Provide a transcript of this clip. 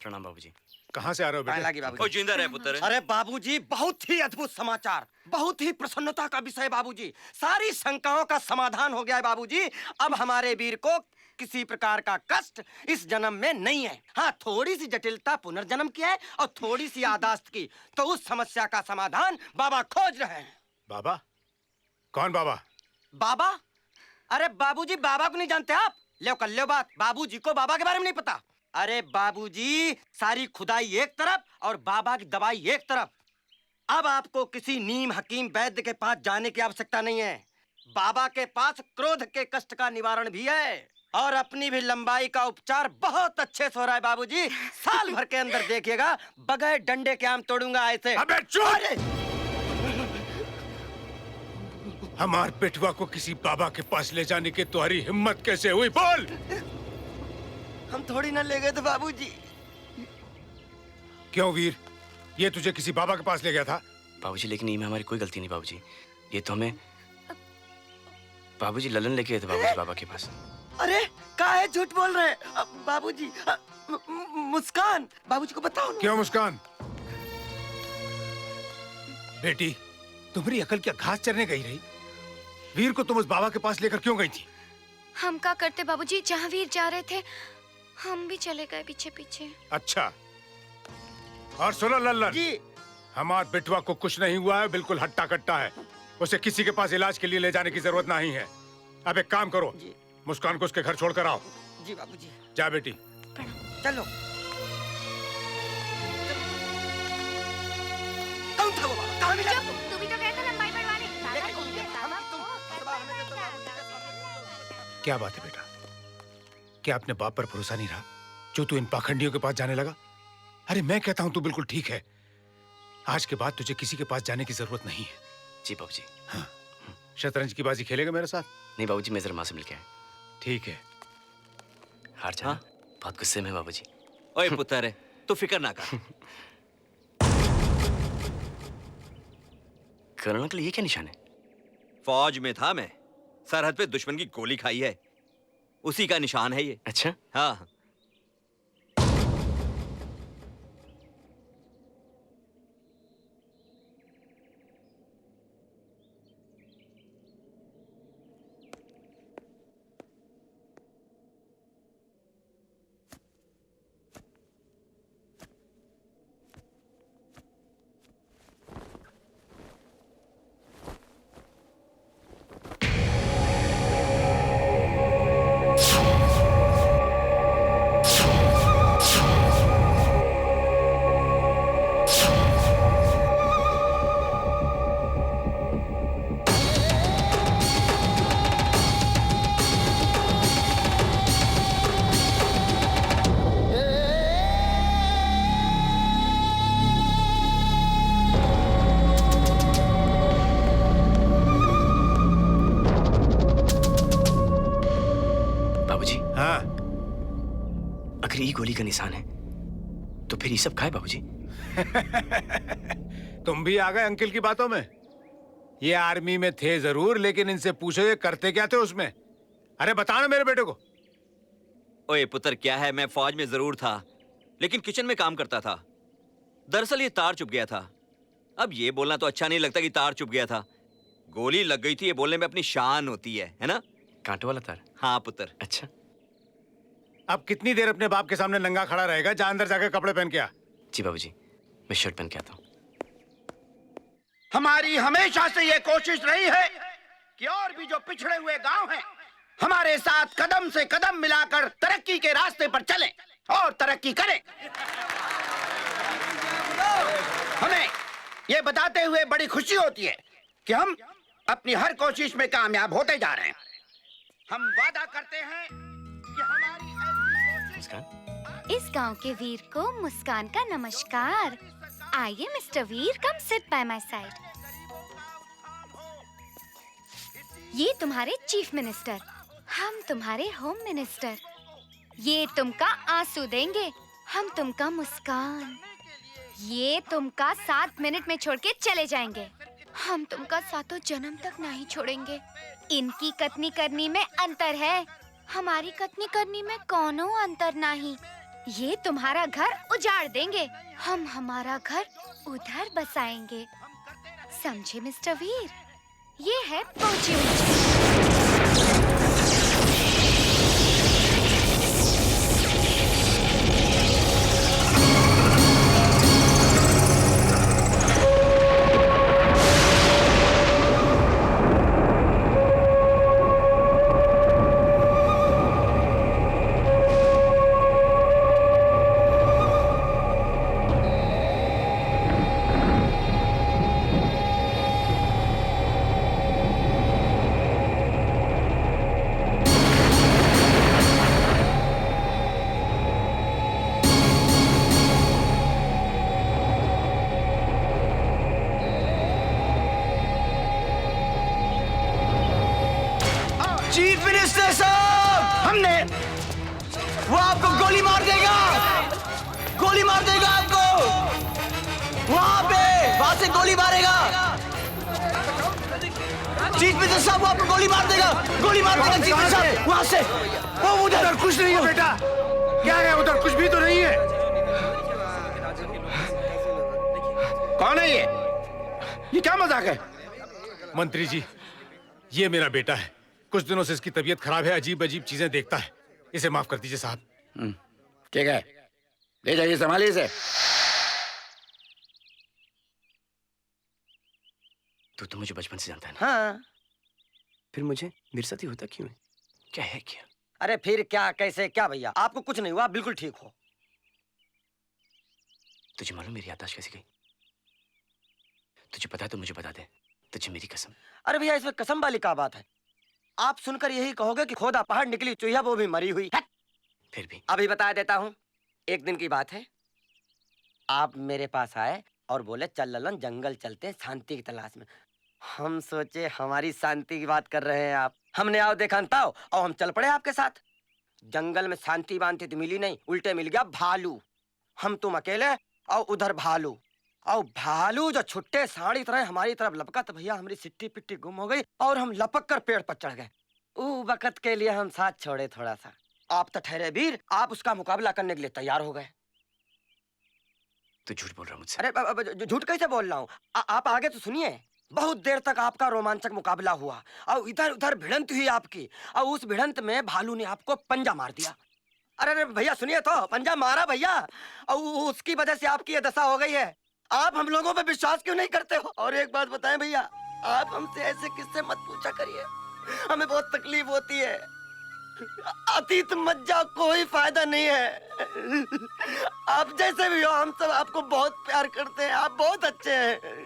प्रणाम बाबूजी। कहाँ से आ रहे हो बेटे? बाबूजी। ओ जिंदा रहे पुत्र। अरे बाबूजी, बहुत ही अद्भुत समाचार, बहुत ही प्रसन्नता का विषय बाबूजी। सारी शंकाओं का समाधान हो गया है बाबूजी। अब हमारे वीर को किसी प्रकार का कष्ट इस जन्म में नहीं है। हाँ, थोड़ी सी जटिलता पुनर्जन्म की है और थोड़ी सी यादाश्त की, तो उस समस्या का समाधान बाबा खोज रहे हैं। बाबा? कौन बाबा? बाबा? अरे बाबूजी, बाबा को नहीं जानते आप? लो कर लो बात, बाबूजी को बाबा के बारे में नहीं पता। अरे बाबूजी, सारी खुदाई एक तरफ और बाबा की दवाई एक तरफ। अब आपको किसी नीम हकीम वैद्य के पास जाने की आवश्यकता नहीं है। बाबा के पास क्रोध के कष्ट का निवारण भी है और अपनी भी लंबाई का उपचार बहुत अच्छे से हो रहा है बाबूजी। साल भर के अंदर देखिएगा, बगैर डंडे के आम तोड़ूंगा ऐसे। अबे चुप! हमार बेटवा को किसी बाबा के पास ले जाने की तुम्हारी हिम्मत कैसे हुई? बोल! हम थोड़ी ना ले गए थे बाबूजी। क्यों वीर, ये तुझे किसी बाबा के पास ले गया था? बाबूजी लेकिन इनमें हमारी कोई गलती नहीं बाबूजी। ये तो हमें बाबूजी ललन लेके गए थे बाबूजी बाबा के पास। अरे काहे झूठ बोल रहे हैं बाबूजी? मुस्कान, बाबूजी को बताओ ना। क्यों मुस्कान? बेटी, तुम्हारी अकल क्या घास चरने गई रही? वीर को तुम उस बाबा के पास लेकर क्यों गई थी? हम क्या करते बाबूजी, जहाँ वीर जा रहे थे हम भी चले गए पीछे पीछे। अच्छा, और सुनो लल्लन जी। हमार बेटवा को कुछ नहीं हुआ है, बिल्कुल हट्टा कट्टा है। उसे किसी के पास इलाज के लिए ले जाने की जरूरत नहीं है। अब एक काम करो, मुस्कान को उसके घर छोड़कर आओ। जी बाबूजी। जा बेटी। चलो। कौन था वो बाबा? कहाँ मिला? तू भी तो गया था लंबाई बढ़वाने। क्या बात है बेटा? क्या अपने बाप पर भरोसा नहीं रहा जो तू इन पाखंडियों के पास जाने लगा? अरे मैं कहता हूँ तू बिल्कुल ठीक है। आज के बाद तुझे किसी के पास जाने की जरूरत नहीं है। जी बाबूजी। हाँ। शतरंज की बाजी खेलेगा मेरे साथ? नहीं बाबूजी, मैं जरा माँ से मिल के आया। ठीक है। हार जाना। हाँ? बहुत गुस्से में बाबूजी। ओए पुत्र, तू फिक्र ना कर। कर्नल अंकल, ये क्या निशान है? फौज में था मैं, सरहद पे दुश्मन की गोली खाई है, उसी का निशान है ये। अच्छा? हाँ। गोली का निशान है तो फिर ये सब खाए बाबूजी? तुम भी आ गए अंकल की बातों में। ये आर्मी में थे जरूर, लेकिन इनसे पूछो ये करते क्या थे उसमें। अरे बताना मेरे बेटे को। ओए पुत्र, क्या है, मैं फौज में जरूर था लेकिन किचन में काम करता था। दरअसल ये तार चुभ गया था। अब ये बोलना तो अच्छा नहीं लगता कि तार चुभ गया था। गोली लग गई थी, ये बोलने में अपनी शान होती है ना? कांटों वाला तार? हाँ पुत्र। अच्छा, अब कितनी देर अपने बाप के सामने नंगा खड़ा रहेगा? जा अंदर जाकर कपड़े पहन के आ। जी बाबूजी, मैं शर्ट पहन के आता हूँ। हमारी हमेशा से ये कोशिश रही है कि और भी जो पिछड़े हुए गांव हैं हमारे साथ कदम से कदम मिलाकर तरक्की के रास्ते पर चलें और तरक्की करें। हमें ये बताते हुए बड़ी खुशी होती है कि हम अपनी हर कोशिश में कामयाब होते जा रहे हैं। हम वादा करते हैं कि हमारी ऐसी कोशिश। इस गांव के वीर को मुस्कान का नमस्कार। आइए mister Veer, come sit by my side. ये तुम्हारे चीफ मिनिस्टर, हम तुम्हारे होम मिनिस्टर। ये तुमका आंसू देंगे, हम तुमका मुस्कान। ये तुमका 7 मिनट में छोड़ के चले जाएंगे, हम तुमका 7 जन्म तक नहीं छोड़ेंगे। इनकी कतनी करनी में अंतर है, हमारी कतनी करनी में कोनो अंतर नहीं। ये तुम्हारा घर उजाड़ देंगे, हम हमारा घर उधर बसाएंगे। समझे मिस्टर वीर? ये है पोची मुची। चीफ मिनिस्टर साहब, हमने वो आपको गोली मार देगा, गोली मार देगा आपको। वहां से गोली मारेगा। चीफ मिनिस्टर साहब, वो आपको गोली मार देगा, गोली मार देगा चीफ मिनिस्टर साहब। वहां से वो उधर कुछ नहीं है बेटा। क्या है उधर? कुछ भी तो नहीं है। कौन है ये क्या मजाक है? मंत्री जी, ये मेरा बेटा है। कुछ दिनों से इसकी तबीयत खराब है, अजीब अजीब चीजें देखता है। इसे माफ कर दीजिए साहब। ठीक है, ले जाइए, संभालिए इसे। तू तो मुझे बचपन से जानता है ना। हाँ। फिर मुझे मेरे साथ ही होता क्यों है? क्या है क्या? अरे फिर क्या, कैसे क्या भैया? आपको कुछ नहीं हुआ, आप बिल्कुल ठीक हो। तुझे मालूम मेरी याददाश्त कैसी गई? तुझे पता है तो मुझे बता दे, तुझे मेरी कसम। अरे भैया, इसमें कसम वाली क्या बात है? आप सुनकर यही कहोगे कि खोदा पहाड़ निकली चूहिया, वो भी मरी हुई। फिर भी अभी बता देता हूँ। एक दिन की बात है, आप मेरे पास आए और बोले चल ललन जंगल चलते शांति की तलाश में। हम सोचे हमारी शांति की बात कर रहे हैं आप। हमने आओ देखा ताओ और हम चल पड़े आपके साथ। जंगल में शांति बांधती तो मिली नहीं, उल्टे मिल गया भालू। हम तुम अकेले और उधर भालू, और भालू जो छुट्टे साड़ी तरह हमारी तरफ लपका तो भैया हमारी सिट्टी पिट्टी गुम हो गई और हम लपक कर पेड़ पर चढ़ गए। वक्त के लिए हम साथ छोड़े थोड़ा सा। आप तो ठहरे वीर, आप उसका मुकाबला करने के लिए तैयार हो गए। तू झूठ बोल रहा मुझसे। अरे झूठ कैसे बोल रहा हूँ? आप आगे तो सुनिए। बहुत देर तक आपका रोमांचक मुकाबला हुआ और इधर उधर भिड़ंत हुई आपकी, और उस भिड़ंत में भालू ने आपको पंजा मार दिया। अरे भैया सुनिए तो, पंजा मारा भैया, और उसकी वजह से आपकी ये दशा हो गई है। आप हम लोगों पे विश्वास क्यों नहीं करते हो? और एक बात बताएं भैया, आप हमसे ऐसे किससे मत पूछा करिए, हमें बहुत तकलीफ होती है। अतीत मत जाओ, कोई फायदा नहीं है। आप जैसे भी हो, हम सब आपको बहुत प्यार करते हैं, आप बहुत अच्छे हैं।